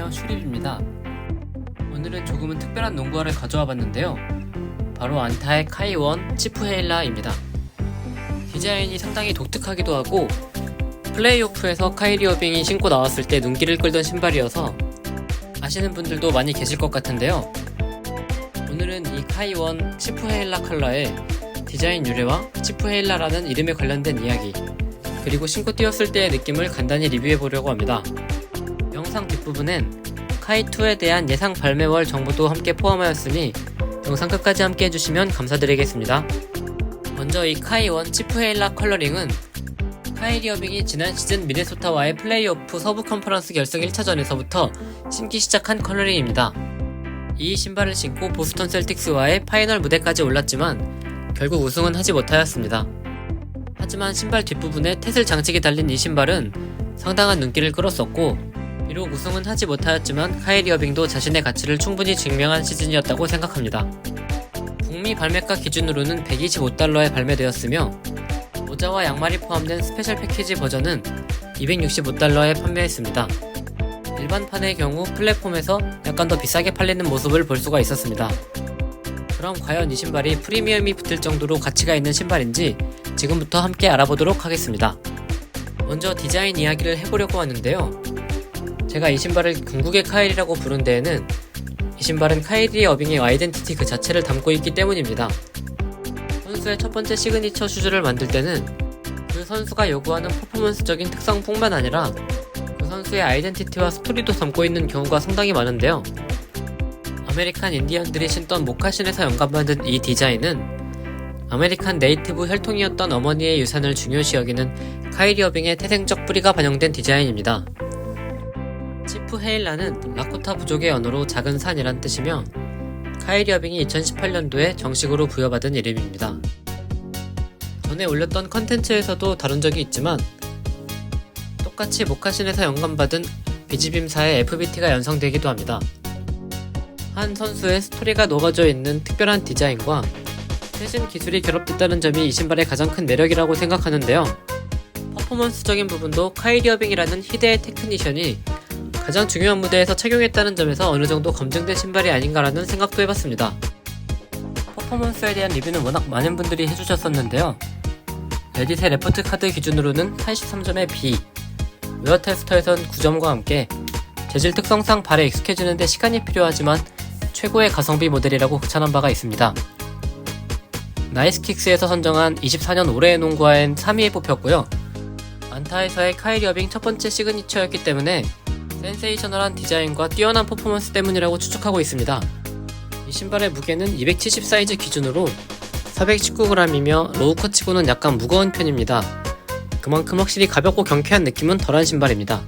안녕하세요, 슈립입니다. 오늘은 조금은 특별한 농구화를 가져와 봤는데요. 바로 안타의 카이원 치프헤일라입니다. 디자인이 상당히 독특하기도 하고 플레이오프에서 카이리 어빙이 신고 나왔을 때 눈길을 끌던 신발이어서 아시는 분들도 많이 계실 것 같은데요. 오늘은 이 카이원 치프헤일라 컬러의 디자인 유래와 치프헤일라라는 이름에 관련된 이야기, 그리고 신고 뛰었을 때의 느낌을 간단히 리뷰해 보려고 합니다. 영상 뒷부분엔 카이2에 대한 예상 발매월 정보도 함께 포함하였으니 영상 끝까지 함께 해주시면 감사드리겠습니다. 먼저 이 카이1 치프헤일라 컬러링은 카이리 어빙이 지난 시즌 미네소타와의 플레이오프 서부 컨퍼런스 결승 1차전에서부터 신기 시작한 컬러링입니다. 이 신발을 신고 보스턴 셀틱스와의 파이널 무대까지 올랐지만 결국 우승은 하지 못하였습니다. 하지만 신발 뒷부분에 태슬 장식이 달린 이 신발은 상당한 눈길을 끌었었고, 비록 우승은 하지 못하였지만 카이리 어빙도 자신의 가치를 충분히 증명한 시즌이었다고 생각합니다. 북미 발매가 기준으로는 $125에 발매되었으며 모자와 양말이 포함된 스페셜 패키지 버전은 $265에 판매했습니다. 일반판의 경우 플랫폼에서 약간 더 비싸게 팔리는 모습을 볼 수가 있었습니다. 그럼 과연 이 신발이 프리미엄이 붙을 정도로 가치가 있는 신발인지 지금부터 함께 알아보도록 하겠습니다. 먼저 디자인 이야기를 해보려고 하는데요. 제가 이 신발을 궁극의 카일이라고 부른 데에는 이 신발은 카이리 어빙의 아이덴티티 그 자체를 담고 있기 때문입니다. 선수의 첫 번째 시그니처 슈즈를 만들 때는 그 선수가 요구하는 퍼포먼스적인 특성뿐만 아니라 그 선수의 아이덴티티와 스토리도 담고 있는 경우가 상당히 많은데요. 아메리칸 인디언들이 신던 모카신에서 영감받은 이 디자인은 아메리칸 네이티브 혈통이었던 어머니의 유산을 중요시 여기는 카이리 어빙의 태생적 뿌리가 반영된 디자인입니다. 치프헤일라는 라코타 부족의 언어로 작은 산이란 뜻이며 카이리 어빙이 2018년도에 정식으로 부여받은 이름입니다. 전에 올렸던 컨텐츠에서도 다룬 적이 있지만 똑같이 모카신에서 영감받은 비즈빔사의 FBT가 연상되기도 합니다. 한 선수의 스토리가 녹아져 있는 특별한 디자인과 최신 기술이 결합됐다는 점이 이 신발의 가장 큰 매력이라고 생각하는데요. 퍼포먼스적인 부분도 카이리 어빙이라는 희대의 테크니션이 가장 중요한 무대에서 착용했다는 점에서 어느 정도 검증된 신발이 아닌가라는 생각도 해봤습니다. 퍼포먼스에 대한 리뷰는 워낙 많은 분들이 해주셨었는데요. 레딧의 레포트 카드 기준으로는 83점의 B, 웨어 테스터에선 9점과 함께 재질 특성상 발에 익숙해지는데 시간이 필요하지만 최고의 가성비 모델이라고 극찬한 바가 있습니다. 나이스킥스에서 선정한 24년 올해의 농구화엔 3위에 뽑혔고요. 안타에서의 카이리 어빙 첫 번째 시그니처였기 때문에 센세이셔널한 디자인과 뛰어난 퍼포먼스 때문이라고 추측하고 있습니다. 이 신발의 무게는 270 사이즈 기준으로 419g이며 로우컷 치고는 약간 무거운 편입니다. 그만큼 확실히 가볍고 경쾌한 느낌은 덜한 신발입니다.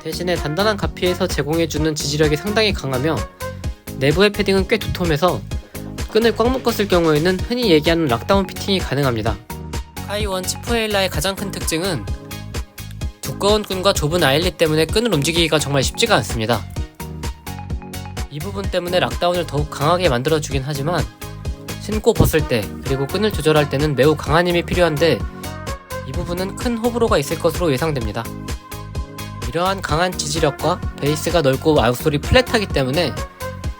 대신에 단단한 가피에서 제공해주는 지지력이 상당히 강하며 내부의 패딩은 꽤 두툼해서 끈을 꽉 묶었을 경우에는 흔히 얘기하는 락다운 피팅이 가능합니다. 카이1 치프헤일라의 가장 큰 특징은 두꺼운 끈과 좁은 아일릿 때문에 끈을 움직이기가 정말 쉽지가 않습니다. 이 부분 때문에 락다운을 더욱 강하게 만들어주긴 하지만 신고 벗을 때 그리고 끈을 조절할 때는 매우 강한 힘이 필요한데 이 부분은 큰 호불호가 있을 것으로 예상됩니다. 이러한 강한 지지력과 베이스가 넓고 아웃솔이 플랫하기 때문에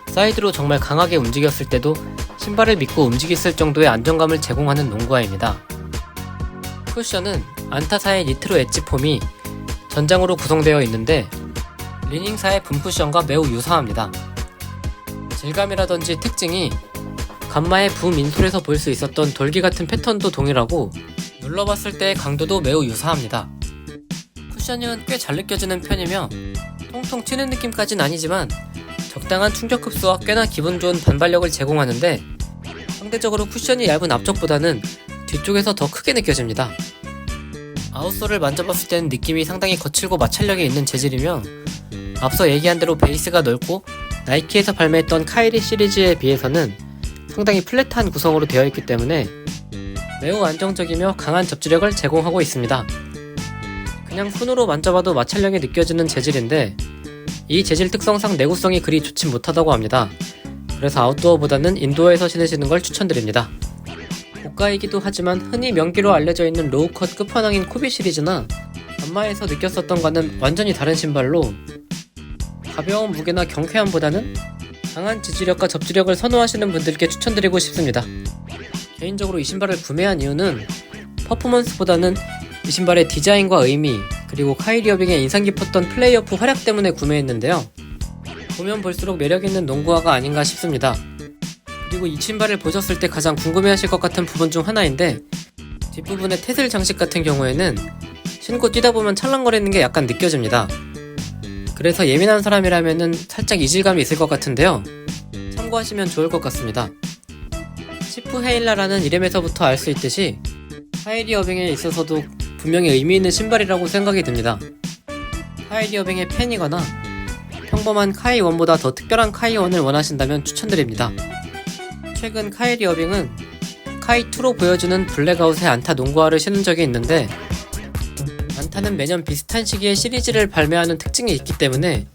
사이드로 정말 강하게 움직였을 때도 신발을 믿고 움직일 정도의 안정감을 제공하는 농구화입니다. 쿠션은 안타사의 니트로 엣지 폼이 전장으로 구성되어 있는데 리닝사의 붐쿠션과 매우 유사합니다. 질감이라든지 특징이 감마의 부민솔에서 볼 수 있었던 돌기 같은 패턴도 동일하고 눌러봤을 때의 강도도 매우 유사합니다. 쿠셔닝은 꽤 잘 느껴지는 편이며 통통 튀는 느낌까진 아니지만 적당한 충격 흡수와 꽤나 기분 좋은 반발력을 제공하는데 상대적으로 쿠션이 얇은 앞쪽보다는 뒤쪽에서 더 크게 느껴집니다. 아웃솔을 만져봤을 때는 느낌이 상당히 거칠고 마찰력이 있는 재질이며 앞서 얘기한 대로 베이스가 넓고 나이키에서 발매했던 카이리 시리즈에 비해서는 상당히 플랫한 구성으로 되어 있기 때문에 매우 안정적이며 강한 접지력을 제공하고 있습니다. 그냥 손으로 만져봐도 마찰력이 느껴지는 재질인데 이 재질 특성상 내구성이 그리 좋지 못하다고 합니다. 그래서 아웃도어보다는 인도어에서 신으시는 걸 추천드립니다. 고가이기도 하지만 흔히 명기로 알려져 있는 로우컷 끝판왕인 코비 시리즈나 안마에서 느꼈었던 과는 완전히 다른 신발로 가벼운 무게나 경쾌함보다는 강한 지지력과 접지력을 선호하시는 분들께 추천드리고 싶습니다. 개인적으로 이 신발을 구매한 이유는 퍼포먼스보다는 이 신발의 디자인과 의미, 그리고 카이리 어빙의 인상 깊었던 플레이오프 활약 때문에 구매했는데요. 보면 볼수록 매력있는 농구화가 아닌가 싶습니다. 그리고 이 신발을 보셨을 때 가장 궁금해하실 것 같은 부분 중 하나인데, 뒷부분의 태슬 장식 같은 경우에는 신고 뛰다 보면 찰랑거리는 게 약간 느껴집니다. 그래서 예민한 사람이라면 살짝 이질감이 있을 것 같은데요. 참고하시면 좋을 것 같습니다. 시프 헤일라라는 이름에서부터 알 수 있듯이 카이리 어빙에 있어서도 분명히 의미 있는 신발이라고 생각이 듭니다. 카이리 어빙의 팬이거나 평범한 카이1보다 더 특별한 카이1을 원하신다면 추천드립니다. 최근 카이리 어빙은 카이2로 보여주는 블랙아웃의 안타 농구화를 신은 적이 있는데, 안타는 매년 비슷한 시기에 시리즈를 발매하는 특징이 있기 때문에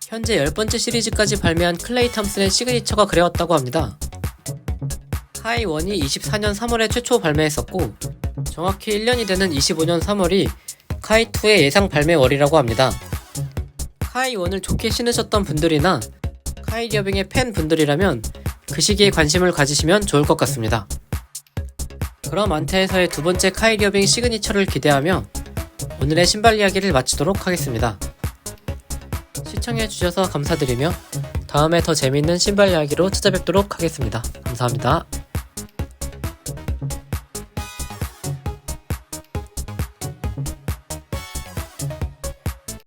현재 10번째 시리즈까지 발매한 클레이 탐슨의 시그니처가 그려왔다고 합니다. 카이1이 24년 3월에 최초 발매했었고, 정확히 1년이 되는 25년 3월이 카이2의 예상 발매월이라고 합니다. 카이1을 좋게 신으셨던 분들이나 카이리 어빙의 팬분들이라면 그 시기에 관심을 가지시면 좋을 것 같습니다. 그럼 안타에서의 두 번째 카이리 어빙 시그니처를 기대하며 오늘의 신발 이야기를 마치도록 하겠습니다. 시청해주셔서 감사드리며 다음에 더 재밌는 신발 이야기로 찾아뵙도록 하겠습니다. 감사합니다.